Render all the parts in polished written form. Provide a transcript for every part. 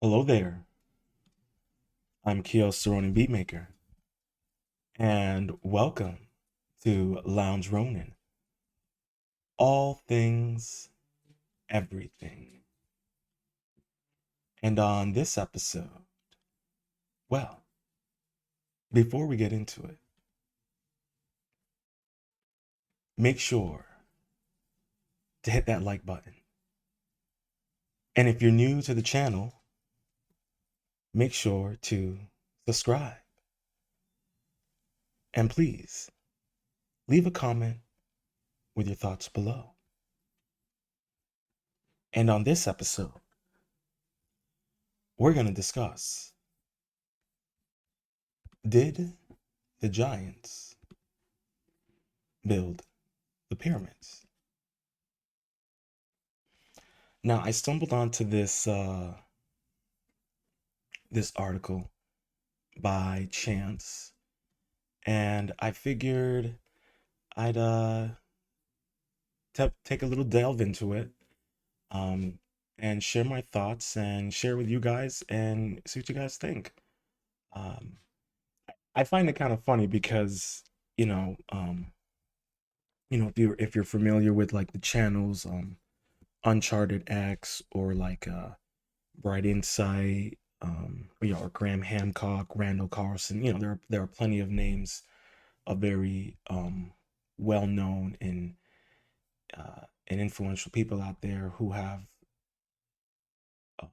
Hello there. I'm P.1 Ronin Beatmaker, and welcome to Lounge Ronin. All things, everything. And on this episode, well, before we get into it, make sure to hit that like button. And if you're new to the channel, make sure to subscribe. And please leave a comment with your thoughts below. And on this episode, we're going to discuss, did the giants build the pyramids? Now, I stumbled onto this article by chance, and I figured I'd take a little delve into it, um, and share my thoughts and share with you guys and see what you guys think. Um, I find it kind of funny because you know, um, if you're familiar with like the channels, Uncharted X or like Bright Insight, or Graham Hancock, Randall Carlson. There are plenty of names of very well known and influential people out there who have um,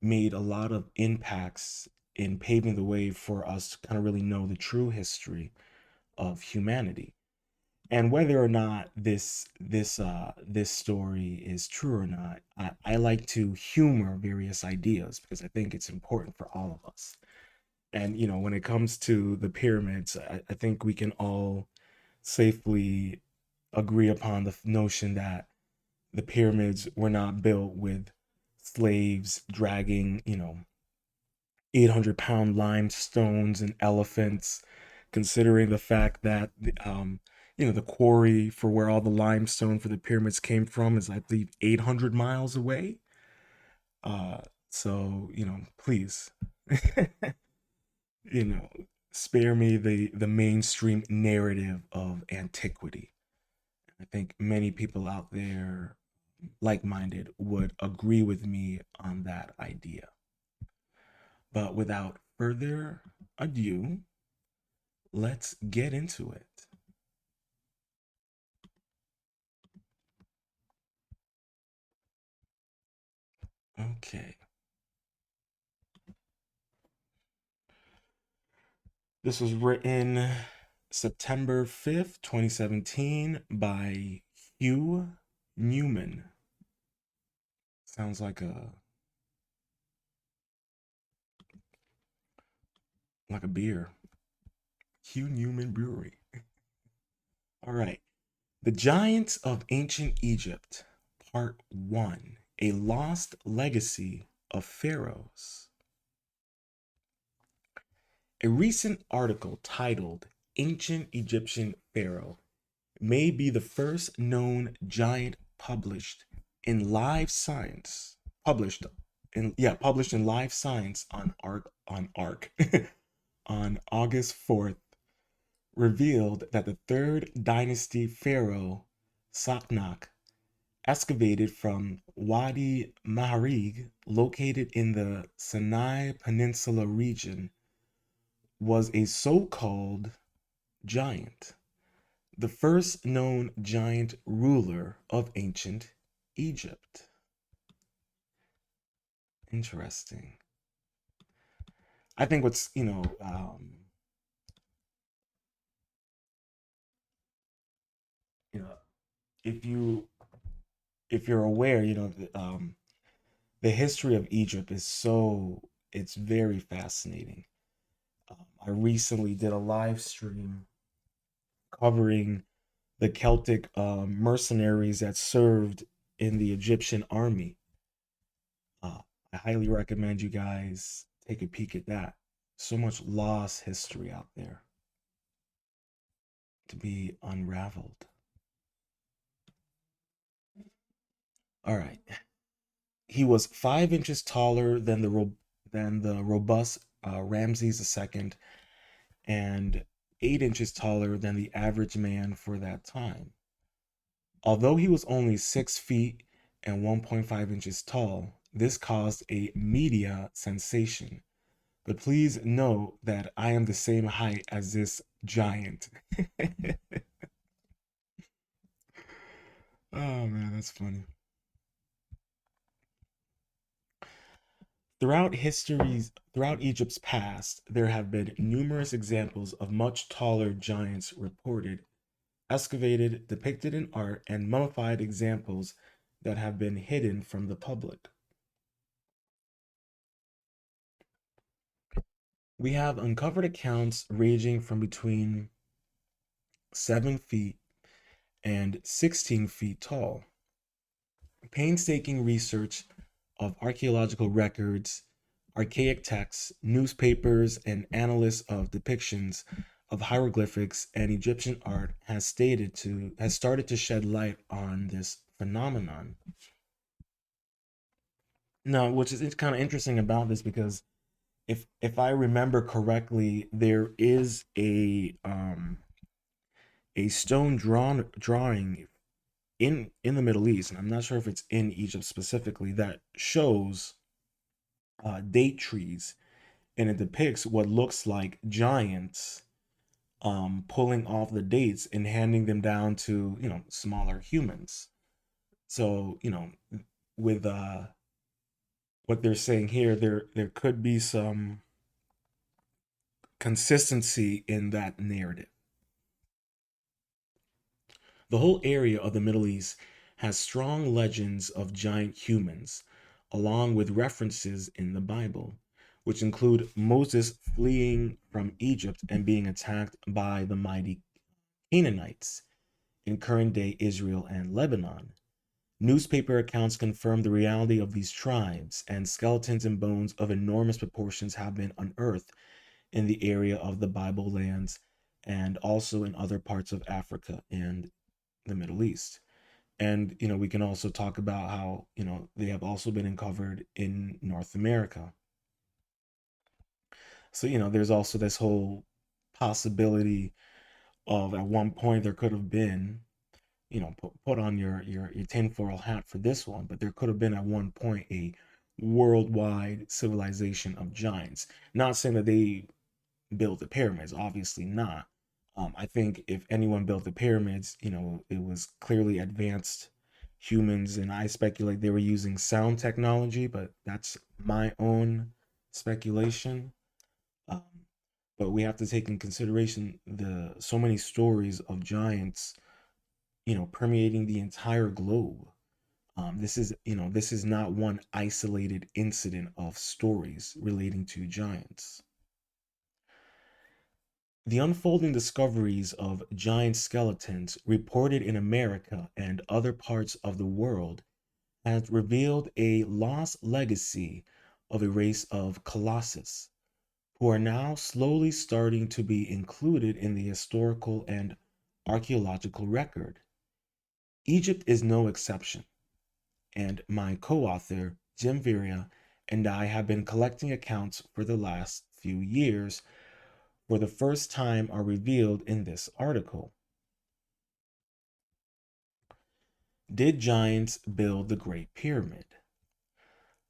made a lot of impacts in paving the way for us to kind of really know the true history of humanity. And whether or not this story is true or not, I like to humor various ideas because I think it's important for all of us. And when it comes to the pyramids, I think we can all safely agree upon the notion that the pyramids were not built with slaves dragging 800-pound limestones and elephants, considering the fact that the quarry for where all the limestone for the pyramids came from is, I believe, 800 miles away. Uh, so please, you know, spare me the mainstream narrative of antiquity. I think many people out there, like-minded, would agree with me on that idea. But without further ado, let's get into it. Okay. This was written September 5th, 2017 by Hugh Newman. Sounds like a beer. Hugh Newman Brewery. All right. The Giants of Ancient Egypt, Part 1: A Lost Legacy of Pharaohs. A recent article titled Ancient Egyptian Pharaoh may be the first known giant in live science published in live science on August 4th, revealed that the third dynasty pharaoh Saknak, excavated from Wadi Maharig, located in the Sinai Peninsula region, was a so-called giant, the first known giant ruler of ancient Egypt. Interesting. I think what's you know if you're aware, the history of Egypt is it's very fascinating. I recently did a live stream covering the Celtic mercenaries that served in the Egyptian army. I highly recommend you guys take a peek at that. So much lost history out there to be unraveled. All right. He was 5 inches taller than the robust Ramses II, and 8 inches taller than the average man for that time. Although he was only 6 feet and 1.5 inches tall, this caused a media sensation. But please know that I am the same height as this giant. Oh man, that's funny. Throughout Egypt's past, there have been numerous examples of much taller giants reported, excavated, depicted in art, and mummified examples that have been hidden from the public. We have uncovered accounts ranging from between 7 feet and 16 feet tall. Painstaking research of archaeological records, archaic texts, newspapers, and analysis of depictions of hieroglyphics and Egyptian art has started to shed light on this phenomenon. Now, which is kind of interesting about this because if I remember correctly, there is a stone drawing in the Middle East, and I'm not sure if it's in Egypt specifically, that shows date trees, and it depicts what looks like giants pulling off the dates and handing them down to smaller humans. So with what they're saying here, there could be some consistency in that narrative. The whole area of the Middle East has strong legends of giant humans, along with references in the Bible, which include Moses fleeing from Egypt and being attacked by the mighty Canaanites in current day Israel and Lebanon. Newspaper accounts confirm the reality of these tribes, and skeletons and bones of enormous proportions have been unearthed in the area of the Bible lands and also in other parts of Africa and the Middle East. And we can also talk about how they have also been uncovered in North America. So there's also this whole possibility of at one point there could have been, put on your tinfoil hat for this one, but there could have been at one point a worldwide civilization of giants. Not saying that they built the pyramids, obviously not. I think if anyone built the pyramids, it was clearly advanced humans, and I speculate they were using sound technology, but that's my own speculation. Um, but we have to take in consideration the so many stories of giants, permeating the entire globe. This is not one isolated incident of stories relating to giants. The unfolding discoveries of giant skeletons reported in America and other parts of the world has revealed a lost legacy of a race of colossus who are now slowly starting to be included in the historical and archaeological record. Egypt is no exception, and my co author, Jim Viria, and I have been collecting accounts for the last few years for the first time are revealed in this article. Did giants build the Great Pyramid?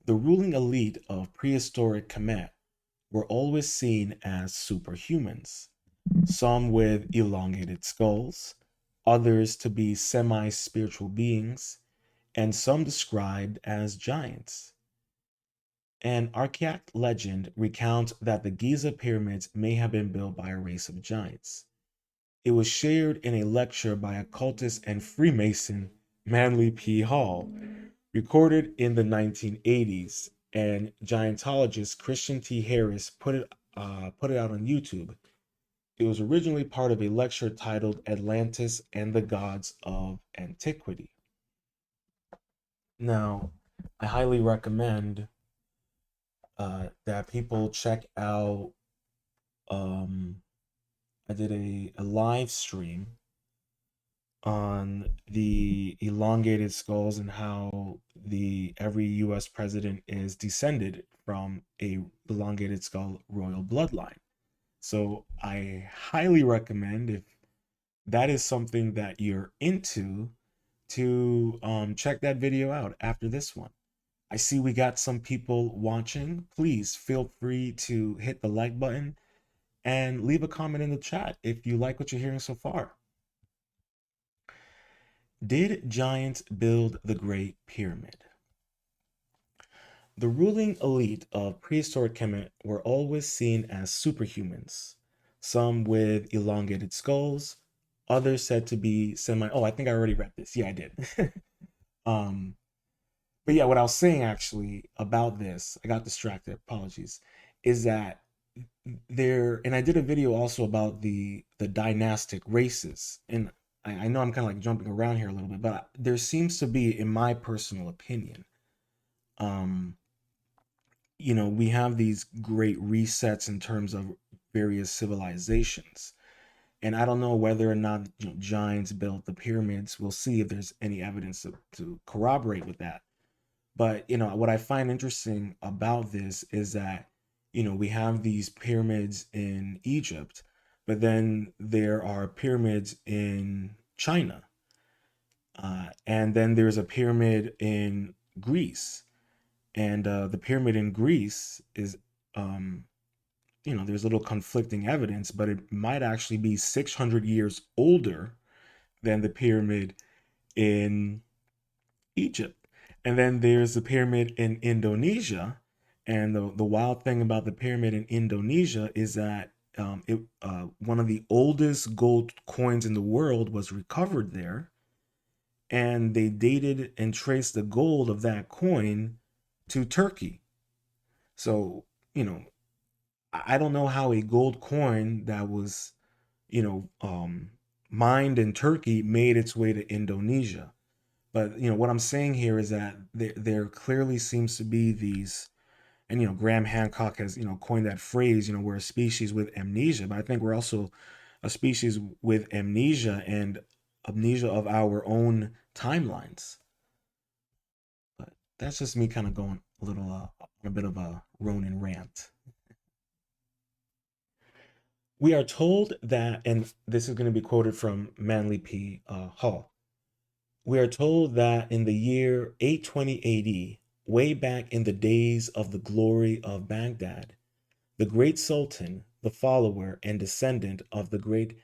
The ruling elite of prehistoric Kemet were always seen as superhumans, some with elongated skulls, others to be semi spiritual beings, and some described as giants. An archaic legend recounts that the Giza pyramids may have been built by a race of giants. It was shared in a lecture by occultist and Freemason Manly P. Hall, recorded in the 1980s, and Giantologist Christian T. Harris put it out on YouTube. It was originally part of a lecture titled Atlantis and the Gods of Antiquity. Now, I highly recommend that people check out. Um, I did a live stream on the elongated skulls and how the every US president is descended from a elongated skull royal bloodline. So I highly recommend, if that is something that you're into, to check that video out after this one. I see we got some people watching. Please feel free to hit the like button and leave a comment in the chat if you like what you're hearing so far. Did giants build the Great Pyramid? The ruling elite of prehistoric Kemet were always seen as superhumans, some with elongated skulls, others said to be semi. Oh, I think I already read this. Yeah, I did. um, but yeah, what I was saying actually about this, I got distracted. Apologies. Is that there? And I did a video also about the dynastic races, and I know I'm kind of like jumping around here a little bit, but there seems to be, in my personal opinion, um, we have these great resets in terms of various civilizations. And I don't know whether or not giants built the pyramids. We'll see if there's any evidence to corroborate with that. But what I find interesting about this is that we have these pyramids in Egypt, but then there are pyramids in China, and then there's a pyramid in Greece, and the pyramid in Greece is, um, there's a little conflicting evidence, but it might actually be 600 years older than the pyramid in Egypt. And then there's the pyramid in Indonesia. And the wild thing about the pyramid in Indonesia is that one of the oldest gold coins in the world was recovered there. And they dated and traced the gold of that coin to Turkey. So, you know, I don't know how a gold coin that was, you know, um, mined in Turkey made its way to Indonesia. But what I'm saying here is that there clearly seems to be these, and Graham Hancock has coined that phrase. We're a species with amnesia, but I think we're also a species with amnesia, and amnesia of our own timelines. But that's just me kind of going a little on a bit of a Ronin rant. We are told that, and this is going to be quoted from Manly P. Hall. We are told that in the year 820 AD, way back in the days of the glory of Baghdad, the great Sultan, the follower and descendant of the great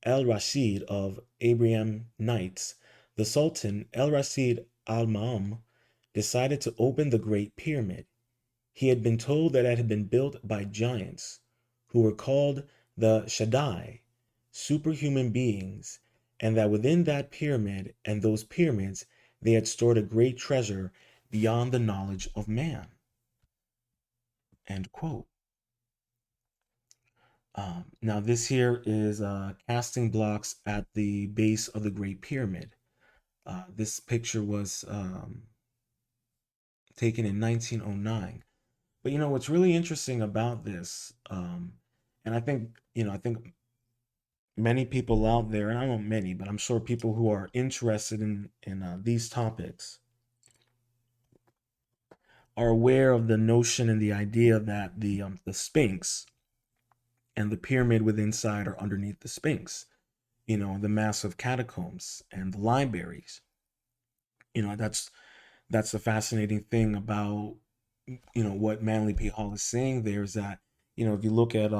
El Rashid of Abraham Nights, the Sultan El Rashid Al Ma'am, decided to open the Great Pyramid. He had been told that it had been built by giants, who were called the Shaddai, superhuman beings, and that within that pyramid and those pyramids they had stored a great treasure beyond the knowledge of man. End quote. Now, this here is casting blocks at the base of the Great Pyramid. This picture was taken in 1909. But what's really interesting about this, and I think many people out there, and I don't know many, but I'm sure people who are interested in these topics are aware of the notion and the idea that the Sphinx and the pyramid within inside are underneath the Sphinx. The massive catacombs and the libraries. That's the fascinating thing about what Manly P. Hall is saying there, is that if you look at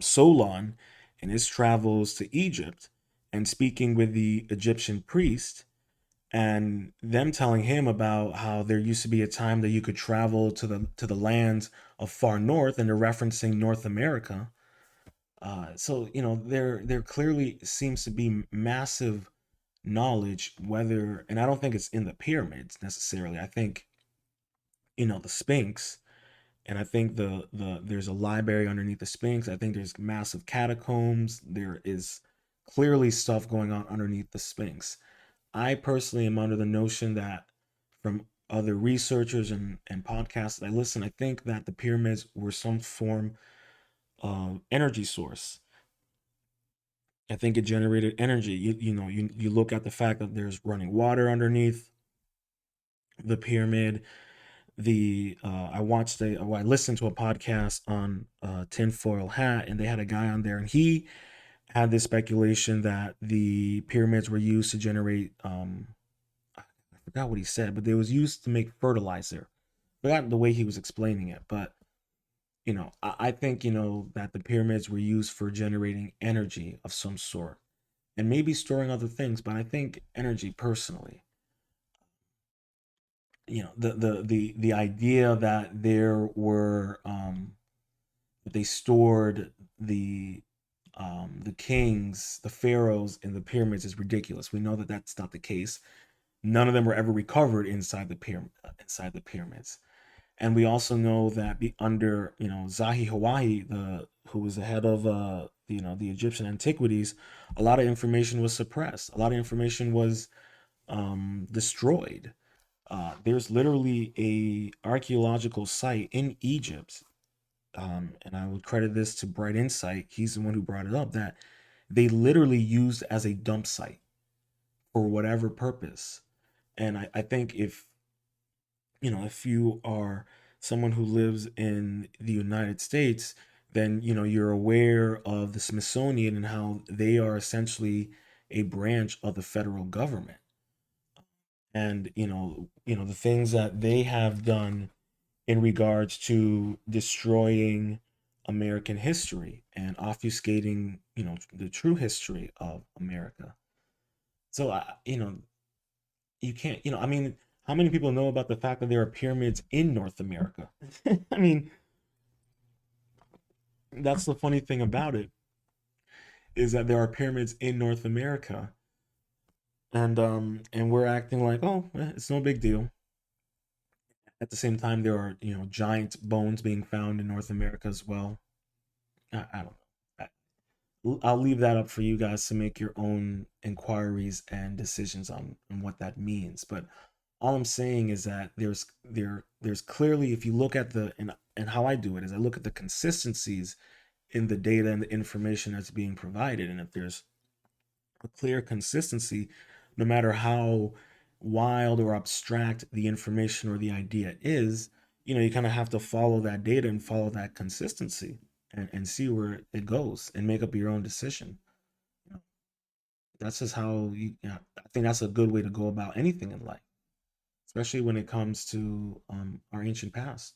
Solon in his travels to Egypt and speaking with the Egyptian priest, and them telling him about how there used to be a time that you could travel to the lands of far north, and they're referencing North America. So there clearly seems to be massive knowledge, whether, and I don't think it's in the pyramids necessarily. I think the Sphinx, and I think there's a library underneath the Sphinx. I think there's massive catacombs. There is clearly stuff going on underneath the Sphinx. I personally am under the notion that, from other researchers and podcasts that I listen, I think that the pyramids were some form of energy source. I think it generated energy. You look at the fact that there's running water underneath the pyramid. I listened to a podcast on tinfoil hat, and they had a guy on there, and he had this speculation that the pyramids were used to generate I forgot what he said, but they was used to make fertilizer. I forgot the way he was explaining it, but I think that the pyramids were used for generating energy of some sort and maybe storing other things, but I think energy personally. The idea that they stored the kings, the pharaohs in the pyramids is ridiculous. We know that that's not the case. None of them were ever recovered inside the pyramids. And we also know that under Zahi Hawaii, the who was the head of the Egyptian antiquities, a lot of information was suppressed. A lot of information was destroyed. There's literally a archaeological site in Egypt, and I would credit this to Bright Insight. He's the one who brought it up, that they literally used as a dump site for whatever purpose. And I think if you are someone who lives in the United States, then you're aware of the Smithsonian and how they are essentially a branch of the federal government. And the things that they have done in regards to destroying American history and obfuscating the true history of America. So you can't, I mean, how many people know about the fact that there are pyramids in North America? I mean, that's the funny thing about it, is that there are pyramids in North America, and we're acting like, oh, it's no big deal. At the same time, there are giant bones being found in North America as well. I don't know. I'll leave that up for you guys to make your own inquiries and decisions on what that means. But all I'm saying is that there's clearly, if you look at and how I do it is I look at the consistencies in the data and the information that's being provided, and if there's a clear consistency, no matter how wild or abstract the information or the idea is, you kind of have to follow that data and follow that consistency, and see where it goes and make up your own decision. You know, that's just how I think that's a good way to go about anything in life, especially when it comes to our ancient past.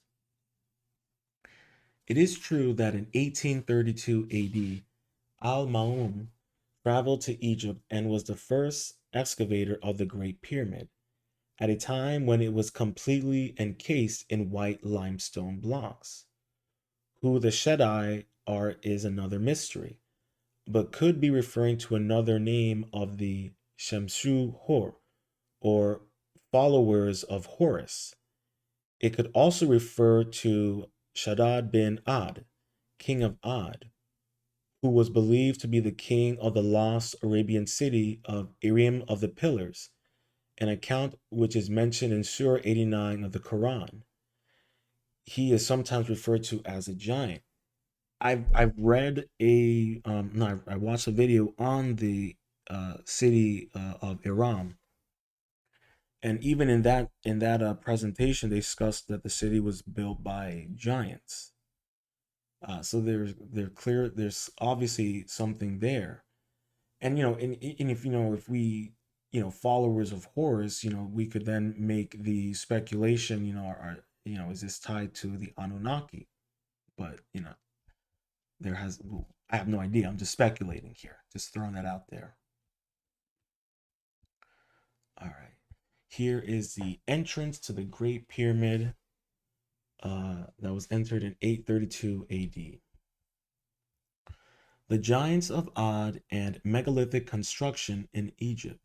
It is true that in 1832 AD, Al Ma'un traveled to Egypt and was the first excavator of the Great Pyramid, at a time when it was completely encased in white limestone blocks. Who the Shaddai are is another mystery, but could be referring to another name of the Shemshu Hor, or followers of Horus. It could also refer to Shaddad bin Ad, king of Ad, who was believed to be the king of the lost Arabian city of Irim of the Pillars, an account which is mentioned in Surah 89 of the Quran. He is sometimes referred to as a giant. I've read no, I watched a video on the city of Iram, and even in that presentation, they discussed that the city was built by giants. So there's obviously something there. And and if if we followers of Horus, we could then make the speculation, is this tied to the Anunnaki? But there has I have no idea. I'm just speculating here, just throwing that out there. All right, here is the entrance to the Great Pyramid, that was entered in 832 AD. The giants of Ad and megalithic construction in Egypt.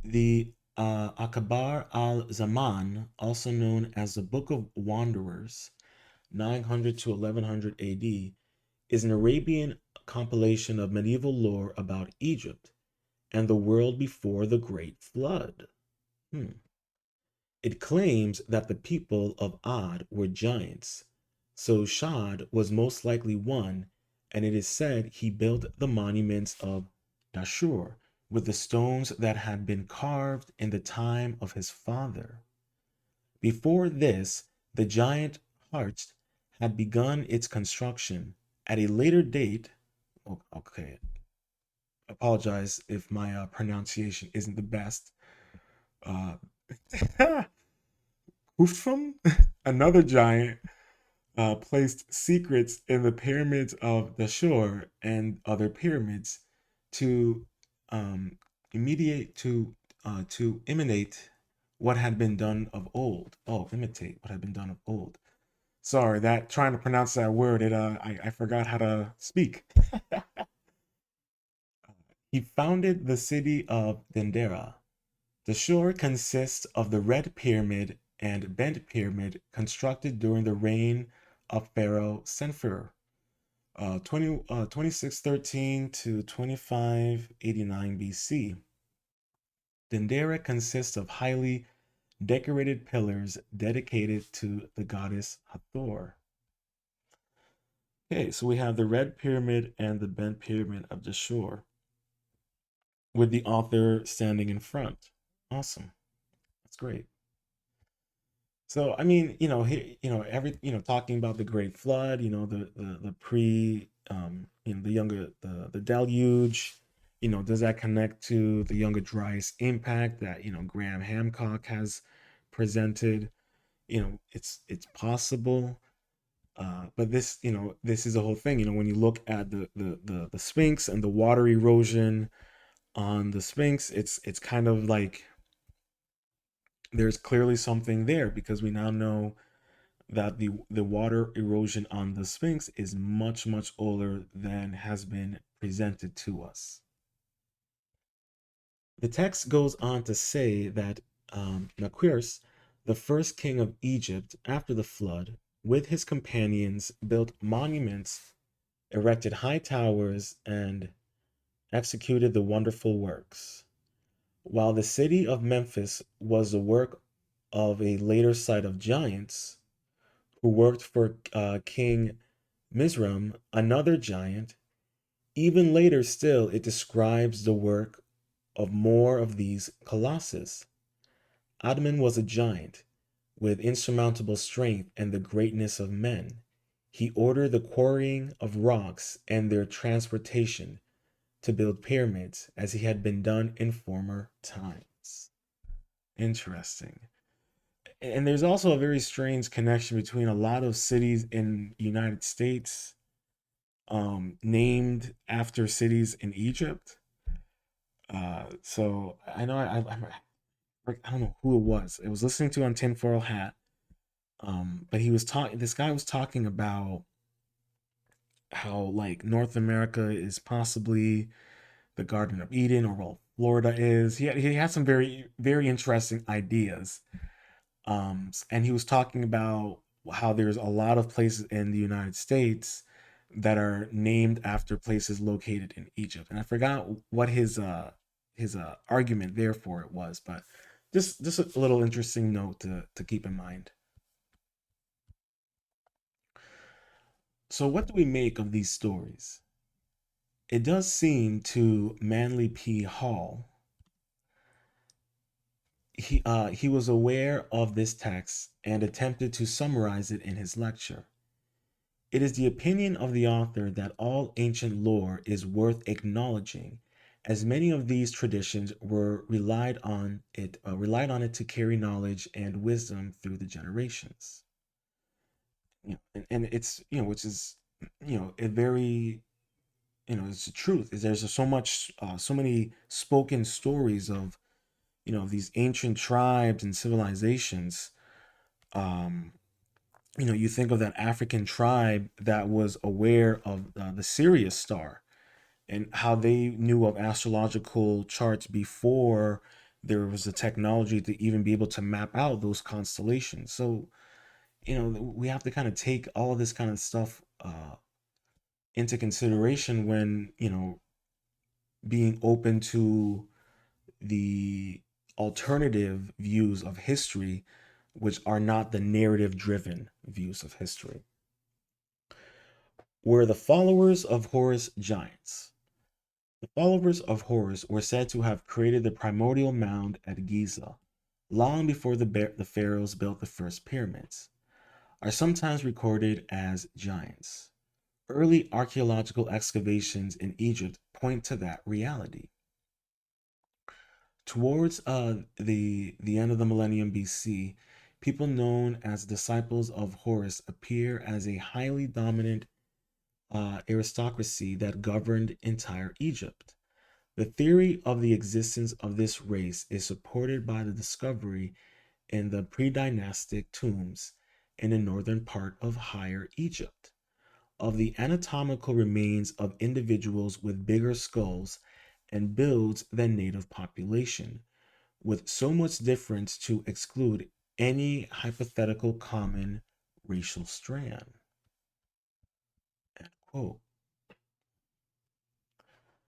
The Akabar al Zaman, also known as the Book of Wanderers, 900 to 1100 AD, is an Arabian compilation of medieval lore about Egypt and the world before the Great Flood. Hmm. It claims that the people of Ad were giants, so Shad was most likely one, and it is said he built the monuments of Dashur with the stones that had been carved in the time of his father. Before this, the giant Harcht had begun its construction. At a later date, okay, apologize if my pronunciation isn't the best. Uh, Hufum, another giant, placed secrets in the pyramids of Dashur and other pyramids to um, to imitate what had been done of old. Oh, imitate what had been done of old. Sorry, that trying to pronounce that word, I forgot how to speak. He founded the city of Dendera. The shore consists of the Red Pyramid and Bent Pyramid constructed during the reign of Pharaoh Senfir, 2613 to 2589 BC. Dendera consists of highly decorated pillars dedicated to the goddess Hathor. Okay, so we have the Red Pyramid and the Bent Pyramid of the shore, with the author standing in front. Awesome. That's great. So I mean, every talking about the Great Flood, the pre, the younger the deluge, does that connect to the Younger Dryas impact that Graham Hancock has presented? It's possible, but this is the whole thing. When you look at the Sphinx and the water erosion on the Sphinx, it's kind of like there's clearly something there because we now know that the water erosion on the Sphinx is much much older than has been presented to us. The text goes on to say that Naquirs, the first king of Egypt after the flood, with his companions, built monuments, erected high towers, and executed the wonderful works. While the city of Memphis was the work of a later site of giants who worked for King Mizram, another giant, even later still it describes the work of more of these colossus. Adamon was a giant with insurmountable strength and the greatness of men. He ordered the quarrying of rocks and their transportation to build pyramids as he had been done in former times. Interesting. And there's also a very strange connection between a lot of cities in the United States named after cities in Egypt. So I know I don't know who it was. It was listening to on Tinfoil Hat. But he was talking. This guy was talking about how like North America is possibly the Garden of Eden, or well, Florida is. He had some very very interesting ideas. And he was talking about how there's a lot of places in the United States that are named after places located in Egypt. And I forgot what his argument there for it was, but just a little interesting note to keep in mind. So what do we make of these stories? It does seem to Manly P. Hall, he was aware of this text and attempted to summarize it in his lecture. It is the opinion of the author that all ancient lore is worth acknowledging, as many of these traditions were relied on it to carry knowledge and wisdom through the generations. And it's which is a very it's the truth. Is there's so much so many spoken stories of these ancient tribes and civilizations. Um, you think of that African tribe that was aware of the Sirius star and how they knew of astrological charts before there was the technology to even be able to map out those constellations. So, we have to kind of take all of this kind of stuff into consideration when, being open to the alternative views of history, which are not the narrative driven views of history. were the followers of Horus giants. The followers of Horus were said to have created the primordial mound at Giza, long before the pharaohs built the first pyramids, are sometimes recorded as giants. Early archaeological excavations in Egypt point to that reality. Towards the end of the millennium BC, people known as disciples of Horus appear as a highly dominant aristocracy that governed entire Egypt. The theory of the existence of this race is supported by the discovery in the pre-dynastic tombs in the northern part of Higher Egypt of the anatomical remains of individuals with bigger skulls and builds than native population, with so much difference to exclude any hypothetical common racial strand. End quote.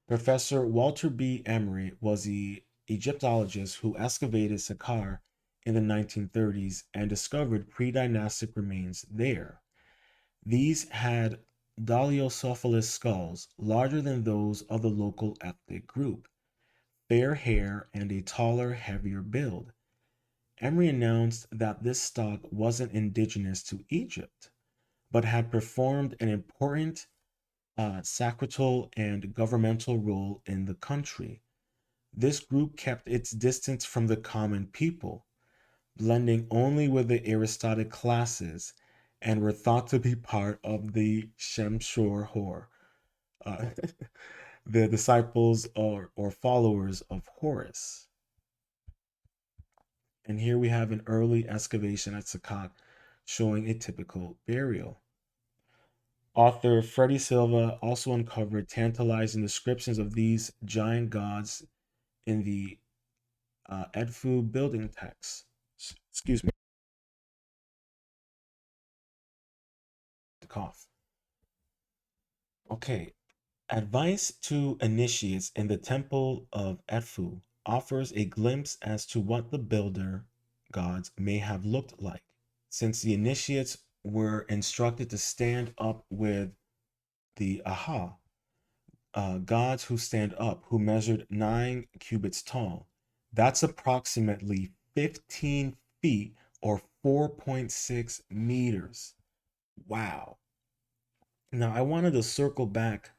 Professor Walter B. Emery was the Egyptologist who excavated Saqqara in the 1930s and discovered pre-dynastic remains there. These had dolichocephalous skulls larger than those of the local ethnic group, fair hair, and a taller, heavier build. Emery announced that this stock wasn't indigenous to Egypt, but had performed an important sacerdotal and governmental role in the country. This group kept its distance from the common people, blending only with the aristocratic classes, and were thought to be part of the Shemshor Hor, uh, the disciples or followers of Horus. And here we have an early excavation at Saqqat showing a typical burial. Author Freddie Silva also uncovered tantalizing descriptions of these giant gods in the Edfu building text. Excuse me, the cough. Okay, advice to initiates in the Temple of Edfu offers a glimpse as to what the builder gods may have looked like, since the initiates were instructed to stand up with the Aha, gods who stand up, who measured 9 cubits tall. That's approximately 15 feet or 4.6 meters. Wow. Now, I wanted to circle back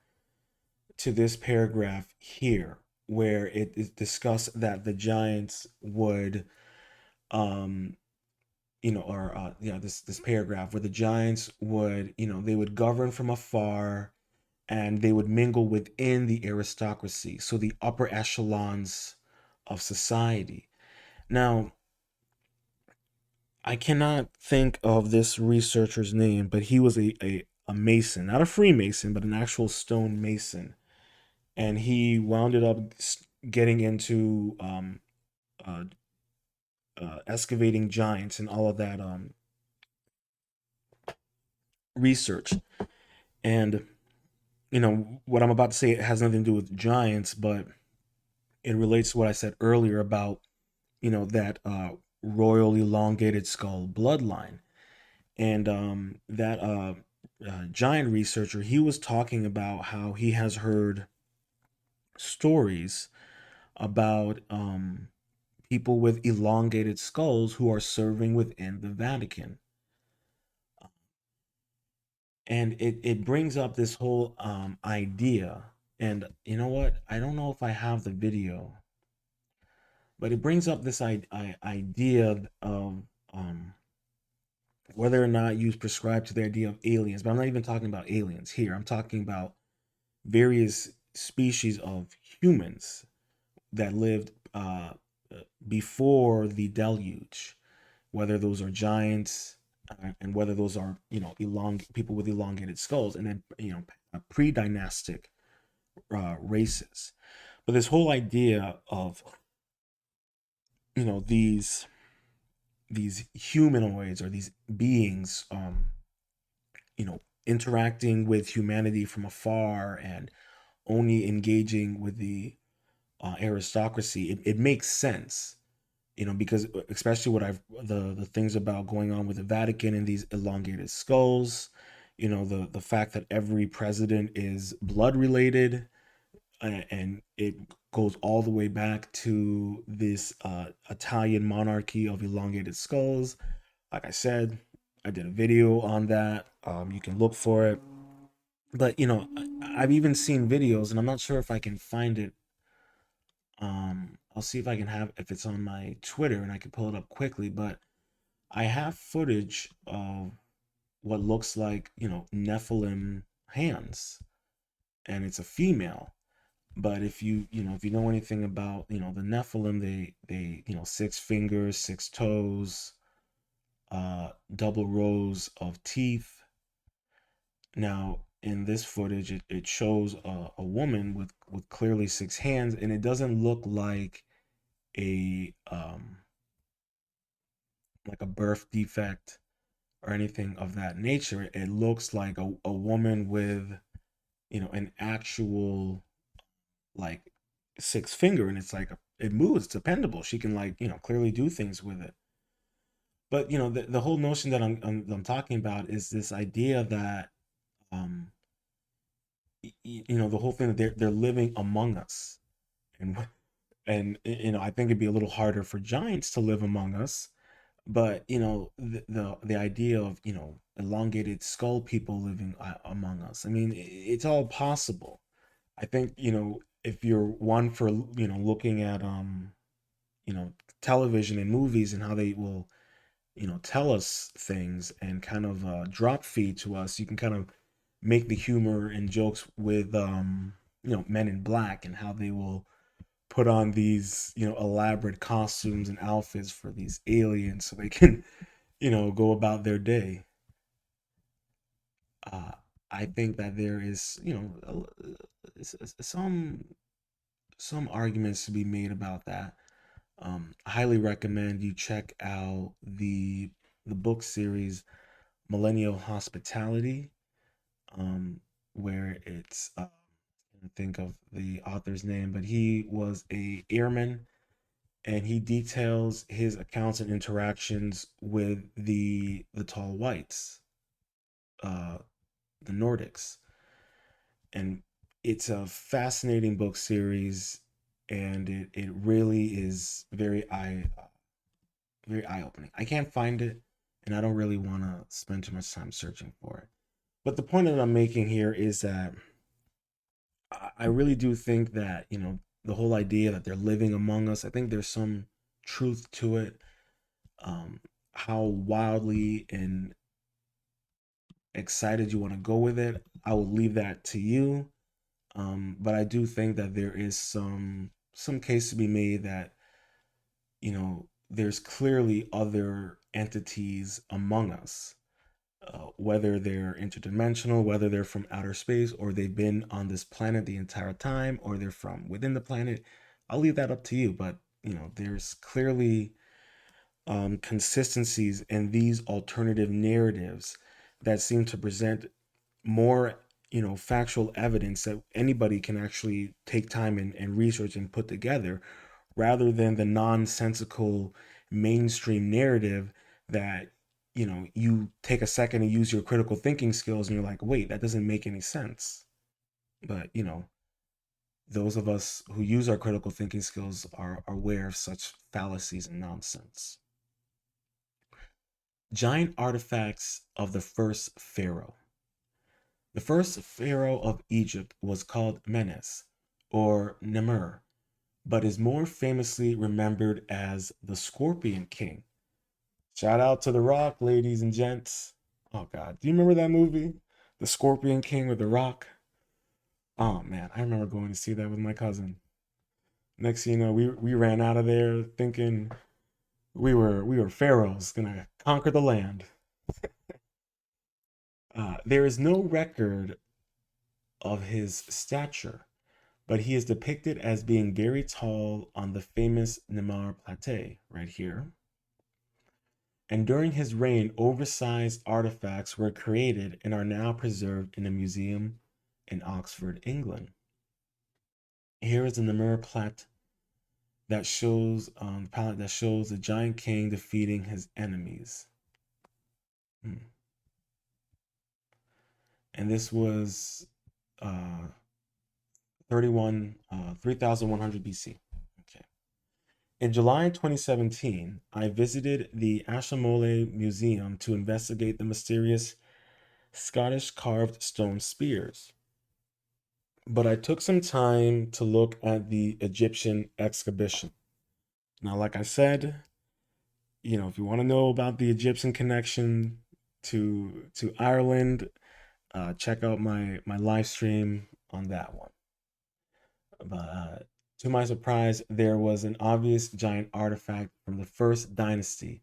to this paragraph here where it is discussed that the giants would, um, or this paragraph where the giants would, they would govern from afar and they would mingle within the aristocracy, so the upper echelons of society. Now, I cannot think of this researcher's name, but he was a mason, not a Freemason, but an actual stone mason. And he wound up getting into uh, excavating giants and all of that research. And, what I'm about to say, it has nothing to do with giants, but it relates to what I said earlier about that royal elongated skull bloodline. And that giant researcher, he was talking about how he has heard stories about people with elongated skulls who are serving within the Vatican. And it brings up this whole idea. And you know what? I don't know if I have the video, but it brings up this idea of um, whether or not you prescribe to the idea of aliens. But I'm not even talking about aliens here. I'm talking about various species of humans that lived before the deluge, whether those are giants and whether those are people with elongated skulls, and then pre-dynastic races. But this whole idea of these humanoids or these beings interacting with humanity from afar and only engaging with the aristocracy, it makes sense, because especially what the things about going on with the Vatican and these elongated skulls, the fact that every president is blood related, and it goes all the way back to this Italian monarchy of elongated skulls. Like I said, I did a video on that. You can look for it. But I've even seen videos, and I'm not sure if I can find it. I'll see if I can have if it's on my Twitter and I can pull it up quickly. But I have footage of what looks like Nephilim hands, and it's a female. But if you know anything about the Nephilim, they six fingers, six toes, double rows of teeth. Now in this footage, it shows a woman with clearly six hands, and it doesn't look a like a birth defect or anything of that nature. It looks like a woman with an actual like six finger, and it's like it moves, it's dependable, she can like clearly do things with it. But the whole notion that I'm talking about is this idea that um the whole thing that they're living among us. And I think it'd be a little harder for giants to live among us. But the idea of elongated skull people living among us, I mean, it's all possible. I think if you're one for looking at you know television and movies and how they will tell us things and kind of drop feed to us, you can kind of make the humor and jokes with Men in Black and how they will put on these elaborate costumes and outfits for these aliens so they can go about their day. uh I think that there is some arguments to be made about that. I highly recommend you check out the book series Millennial Hospitality, where it's I think of the author's name, but he was a airman, and he details his accounts and interactions with the tall whites, uh, the Nordics, and it's a fascinating book series, and it really is very eye opening. I can't find it, and I don't really want to spend too much time searching for it. But the point that I'm making here is that I really do think that the whole idea that they're living among us. I think there's some truth to it. How wildly and excited you want to go with it, I will leave that to you. But I do think that there is some case to be made that there's clearly other entities among us, whether they're interdimensional, whether they're from outer space, or they've been on this planet the entire time, or they're from within the planet. I'll leave that up to you. But there's clearly consistencies in these alternative narratives that seem to present more factual evidence that anybody can actually take time and research and put together, rather than the nonsensical mainstream narrative that you take a second and use your critical thinking skills and you're like, wait, that doesn't make any sense. But those of us who use our critical thinking skills are aware of such fallacies and nonsense. Giant artifacts of the first pharaoh. The first pharaoh of Egypt was called Menes, or Nemer, but is more famously remembered as the Scorpion King. Shout out to The Rock, ladies and gents. Oh God, do you remember that movie, The Scorpion King with The Rock? Oh man, I remember going to see that with my cousin. Next thing you know, we ran out of there thinking we were pharaohs gonna conquer the land. There is no record of his stature, but he is depicted as being very tall on the famous Nemar Plateau right here. And during his reign, oversized artifacts were created and are now preserved in a museum in Oxford, England. Here is a Nemar plate that shows the giant king defeating his enemies. Hmm. and this was uh, 3100 BC. Okay. In July 2017, I visited the Ashramole Museum to investigate the mysterious Scottish carved stone spears. But I took some time to look at the Egyptian exhibition. Now, like I said, if you want to know about the Egyptian connection to Ireland, check out my live stream on that one. But to my surprise, there was an obvious giant artifact from the first dynasty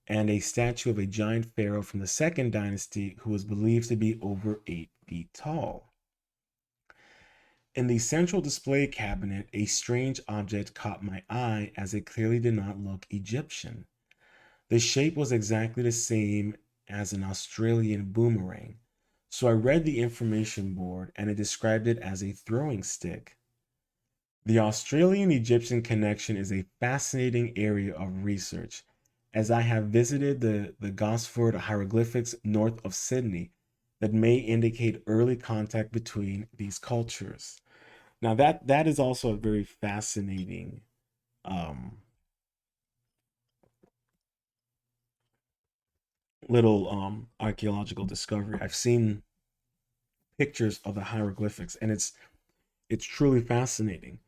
and a statue of a giant pharaoh from the second dynasty who was believed to be over 8 feet tall. In the central display cabinet, a strange object caught my eye as it clearly did not look Egyptian. The shape was exactly the same as an Australian boomerang, so I read the information board and it described it as a throwing stick. The Australian Egyptian connection is a fascinating area of research, as I have visited the Gosford hieroglyphics north of Sydney that may indicate early contact between these cultures. Now that is also a very fascinating um, little archaeological discovery. I've seen pictures of the hieroglyphics, and it's truly fascinating.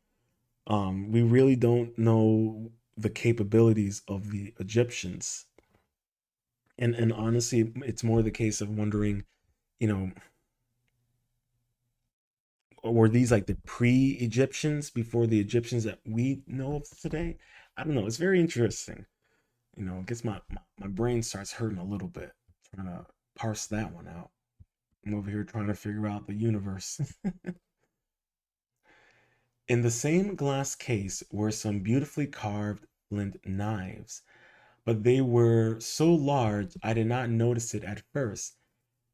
We really don't know the capabilities of the Egyptians, and honestly, it's more the case of wondering, you know, were these like the pre-Egyptians before the Egyptians that we know of today? I don't know. It's very interesting. It gets my brain starts hurting a little bit trying to parse that one out. I'm over here trying to figure out the universe. In the same glass case were some beautifully carved flint knives, but they were so large I did not notice it at first,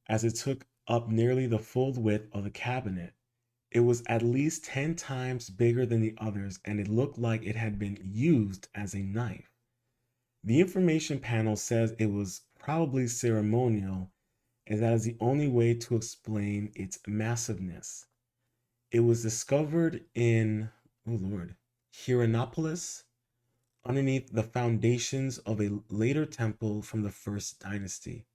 as it took up nearly the full width of the cabinet. It was at least 10 times bigger than the others, and it looked like it had been used as a knife. The information panel says it was probably ceremonial, and that is the only way to explain its massiveness. It was discovered in, oh Lord, Hierapolis, underneath the foundations of a later temple from the first dynasty.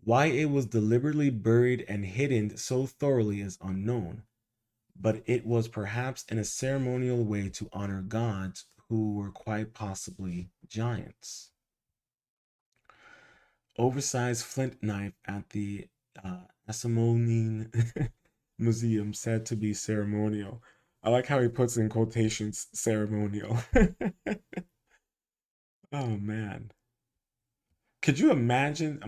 Why it was deliberately buried and hidden so thoroughly is unknown, but it was perhaps in a ceremonial way to honor gods who were quite possibly giants. Oversized flint knife at the Asimonean Museum said to be ceremonial. I like how he puts in quotations ceremonial. Oh man. Could you imagine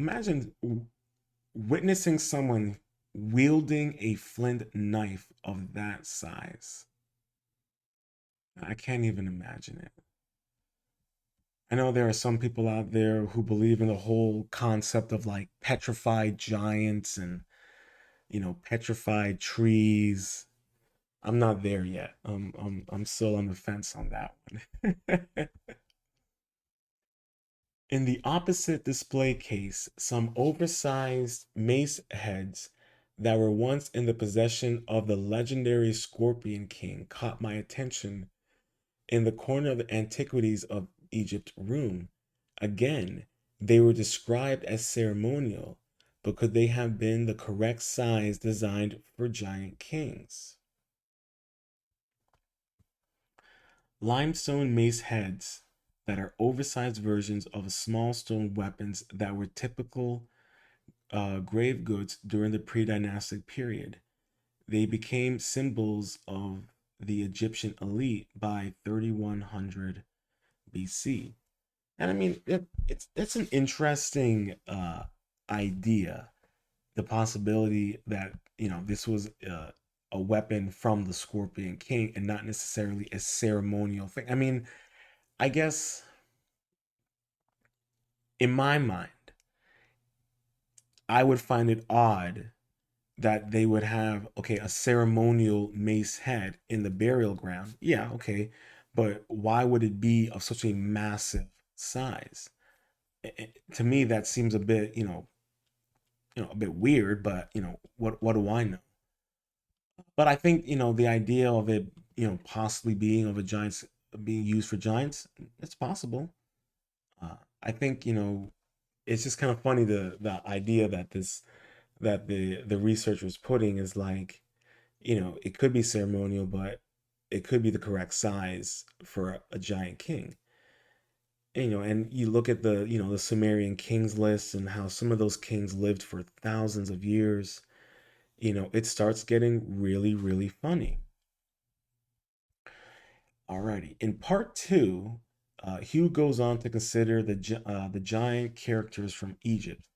witnessing someone wielding a flint knife of that size? I can't even imagine it. I know there are some people out there who believe in the whole concept of like petrified giants and petrified trees. I'm not there yet. I'm still on the fence on that one. In the opposite display case, some oversized mace heads that were once in the possession of the legendary Scorpion King caught my attention in the corner of the Antiquities of Egypt room. Again, they were described as ceremonial, but could they have been the correct size designed for giant kings? Limestone mace heads that are oversized versions of small stone weapons that were typical grave goods during the pre dynastic period. They became symbols of the Egyptian elite by 3100 BC. And I mean, it's an interesting idea. The possibility that this was a weapon from the Scorpion King and not necessarily a ceremonial thing. I mean, I guess in my mind, I would find it odd that they would have a ceremonial mace head in the burial ground. Yeah, okay, but why would it be of such a massive size? To me, that seems a bit a bit weird, but what do I know? But I think the idea of it, possibly being of a giants being used for giants, it's possible. I think it's just kind of funny the idea that the research was putting is like, it could be ceremonial, but it could be the correct size for a giant king. And you look at the Sumerian kings list and how some of those kings lived for thousands of years. It starts getting really, really funny. Alrighty. In part two, Hugh goes on to consider the giant characters from Egypt,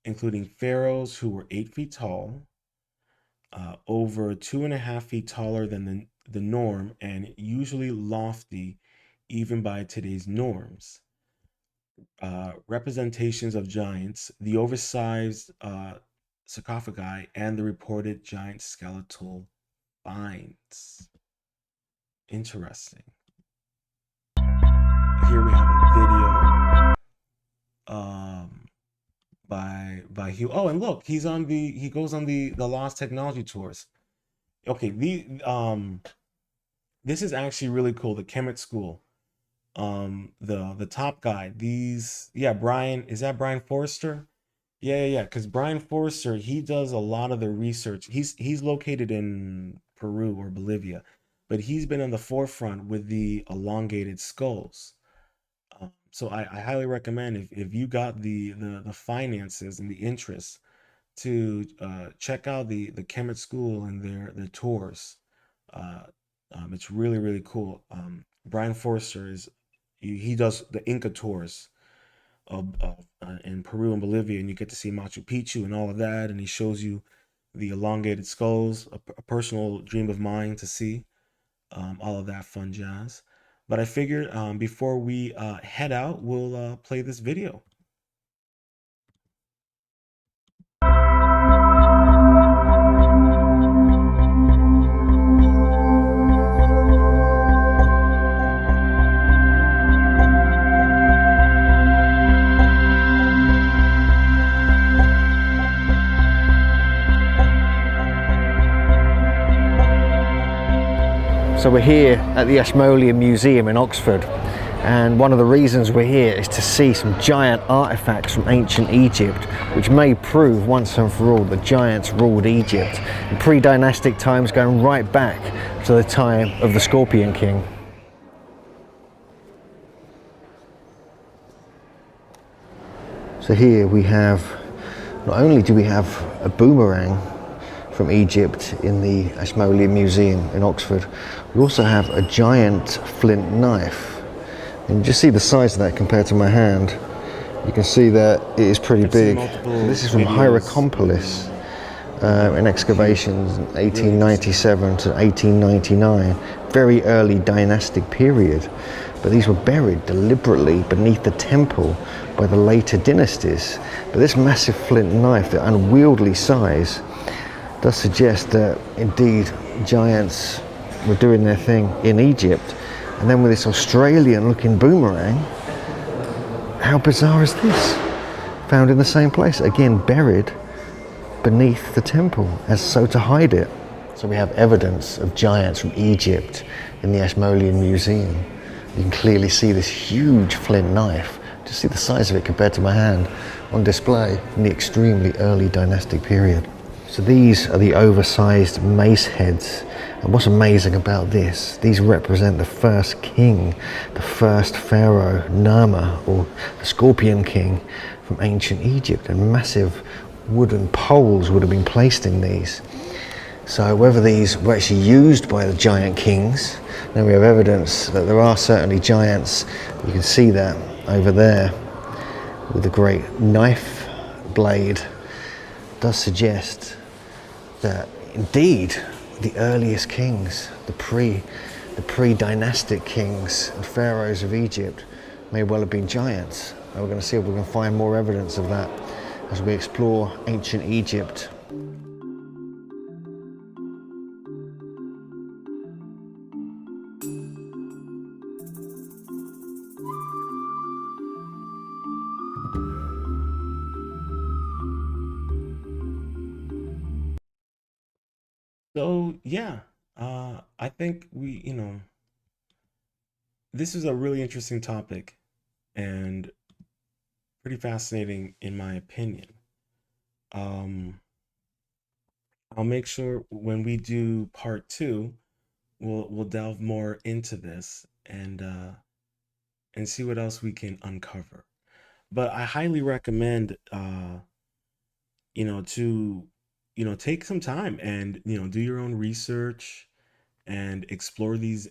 including pharaohs who were 8 feet tall, over 2.5 feet taller than the norm, and usually lofty even by today's norms. Representations of giants, the oversized sarcophagi, and the reported giant skeletal finds. Interesting. Here we have a video by Hugh. Oh, and look, he goes on the Lost Technology tours. Okay, this is actually really cool. The Kemet School. The top guy. Yeah, Brian, is that Brian Forrester? Yeah. Because Brian Forrester, he does a lot of the research. He's located in Peru or Bolivia, but he's been on the forefront with the elongated skulls. So I highly recommend, if you got the finances and the interest to check out the Kemet School and their tours. Uh, it's really, really cool. Brian Forster he does the Inca tours in Peru and Bolivia, and you get to see Machu Picchu and all of that, and he shows you the elongated skulls, a personal dream of mine to see, all of that fun jazz. But I figured, before we head out, we'll play this video. So we're here at the Ashmolean Museum in Oxford, and one of the reasons we're here is to see some giant artifacts from ancient Egypt, which may prove once and for all that giants ruled Egypt in pre-dynastic times, going right back to the time of the Scorpion King. So here we have, not only do we have a boomerang from Egypt in the Ashmolean Museum in Oxford, we also have a giant flint knife. And just see the size of that compared to my hand. You can see that it is pretty big. This is from Hierakonpolis in excavations in 1897 to 1899, very early dynastic period. But these were buried deliberately beneath the temple by the later dynasties. But this massive flint knife, the unwieldy size, does suggest that indeed giants were doing their thing in Egypt. And then with this Australian looking boomerang, how bizarre is this? Found in the same place, again buried beneath the temple, as so to hide it. So we have evidence of giants from Egypt in the Ashmolean Museum. You can clearly see this huge flint knife, just see the size of it compared to my hand, on display in the extremely early dynastic period. So these are the oversized mace heads. And what's amazing about this, these represent the first king, the first pharaoh, Nama, or the Scorpion King from ancient Egypt. And massive wooden poles would have been placed in these. So whether these were actually used by the giant kings, then we have evidence that there are certainly giants. You can see that over there with the great knife blade. Does suggest that indeed the earliest kings, the pre-dynastic kings and pharaohs of Egypt may well have been giants. And we're going to see if we can find more evidence of that as we explore ancient Egypt. Yeah, I think this is a really interesting topic and pretty fascinating in my opinion. Um, I'll make sure when we do part two, we'll delve more into this and see what else we can uncover. But I highly recommend to take some time and do your own research and explore these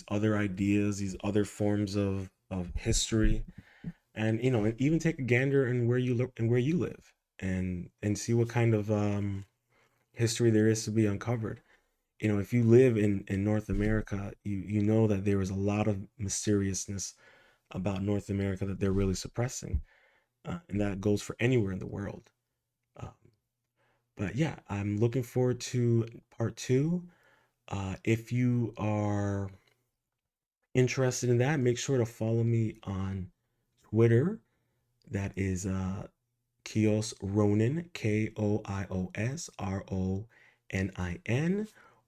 other ideas, these other forms of history, and and even take a gander in where you look and where you live, and see what kind of history there is to be uncovered. If you live in North America, you know that there is a lot of mysteriousness about North America that they're really suppressing, and that goes for anywhere in the world. Um, but yeah, I'm looking forward to part two. If you are interested in that, make sure to follow me on Twitter. That is Kios Ronin, KoiosRonin.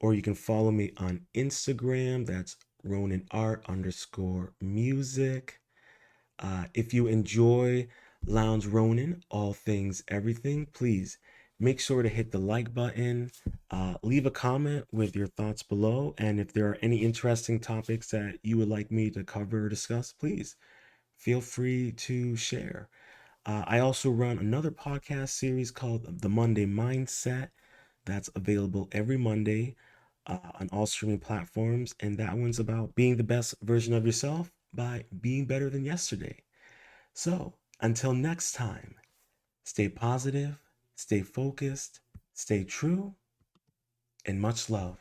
Or you can follow me on Instagram. That's Ronin Art underscore music. If you enjoy Lounge Ronin, all things everything, please make sure to hit the like button, leave a comment with your thoughts below, and if there are any interesting topics that you would like me to cover or discuss, please feel free to share. I also run another podcast series called The Monday Mindset that's available every Monday on all streaming platforms, and that one's about being the best version of yourself by being better than yesterday. So, until next time, stay positive, stay focused, stay true, and much love.